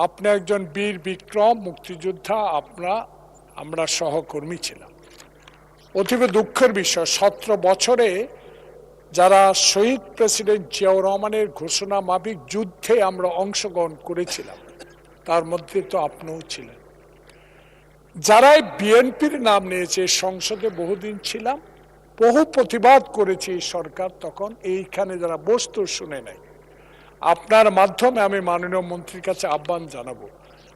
আপনি একজন বীর বিক্রম মুক্তিযোদ্ধা, আমরা সহকর্মী ছিলাম। অতীব দুঃখের বিষয়, 17 বছরে যারা শহীদ প্রেসিডেন্ট জিয়াউর রহমানের ঘোষণা মাফিক যুদ্ধে আমরা অংশগ্রহণ করেছিলাম, তার মধ্যে তো আপনিও ছিলেন। যারাই বিএনপির নাম নিয়েছে, সংসদে বহুদিন ছিলাম, বহু প্রতিবাদ করেছে এই সরকার, তখন এইখানে যারা বস্তু শুনে নেয়। আপনার মাধ্যমে আমি মাননীয় মন্ত্রীর কাছে আহ্বান জানাবো,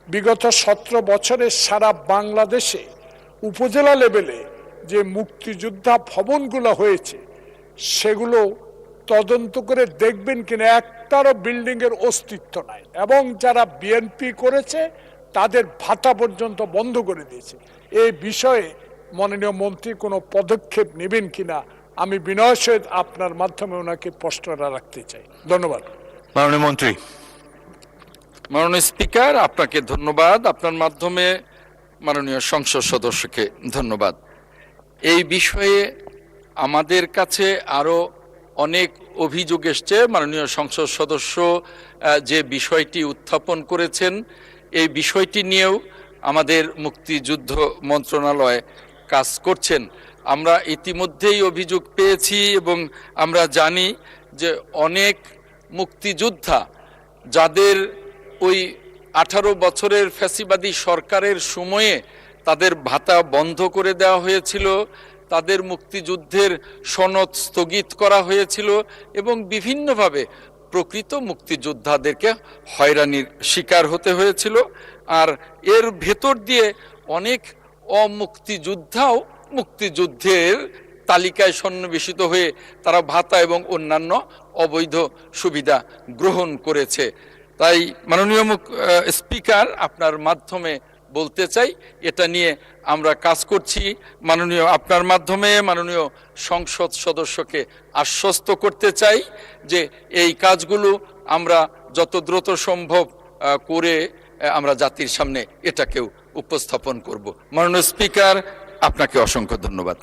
বিগত 17 বছরে সারা বাংলাদেশে উপজেলা লেভেলে যে মুক্তিযোদ্ধা ভবনগুলো হয়েছে সেগুলো তদন্ত করে দেখবেন কিনা একটারও বিল্ডিং এর অস্তিত্ব নাই, এবং যারা বিএনপি করেছে তাদের ভাতা পর্যন্ত বন্ধ করে দিয়েছে। এই বিষয়ে মাননীয় মন্ত্রী কোনো পদক্ষেপ নেবেন কিনা আমি বিনয়ের সহিত আপনার মাধ্যমে ওনাকে প্রশ্নটা রাখতে চাই। ধন্যবাদ। মাননীয় মন্ত্রী। মাননীয় স্পিকার, আপনাকে ধন্যবাদ। আপনার মাধ্যমে মাননীয় সংসদ সদস্যকে ধন্যবাদ। এই বিষয়ে আমাদের কাছে আরো অনেক অভিযোগ এসছে। মাননীয় সংসদ সদস্য যে বিষয়টি উত্থাপন করেছেন, এই বিষয়টি নিয়েও আমাদের মুক্তিযুদ্ধ মন্ত্রণালয় কাজ করছেন। আমরা ইতিমধ্যেই অভিযোগ পেয়েছি এবং আমরা জানি যে অনেক মুক্তিযোদ্ধা যাদের ওই 18 বছরের ফ্যাসিবাদী সরকারের সময়ে তাদের ভাতা বন্ধ করে দেওয়া হয়েছিল, তাদের মুক্তিযুদ্ধের সনদ স্থগিত করা হয়েছিল এবং বিভিন্নভাবে প্রকৃত মুক্তিযোদ্ধাদেরকে হয়রানির শিকার হতে হয়েছিল। আর এর ভেতর দিয়ে অনেক অমুক্তিযোদ্ধাও মুক্তিযুদ্ধের তালিকায় সন্নিবেশিত হয়ে তারা ভাতা এবং অন্যান্য অবৈধ সুবিধা গ্রহণ করেছে। তাই মাননীয় স্পিকার, আপনার মাধ্যমে বলতে চাই, এটা নিয়ে আমরা কাজ করছি। আপনার মাধ্যমে মাননীয় সংসদ সদস্যকে আশ্বস্ত করতে চাই যে এই কাজগুলো আমরা যত দ্রুত সম্ভব করে আমরা জাতির সামনে এটাকেও উপস্থাপন করব। মাননীয় স্পিকার, আপনাকে অসংখ্য ধন্যবাদ।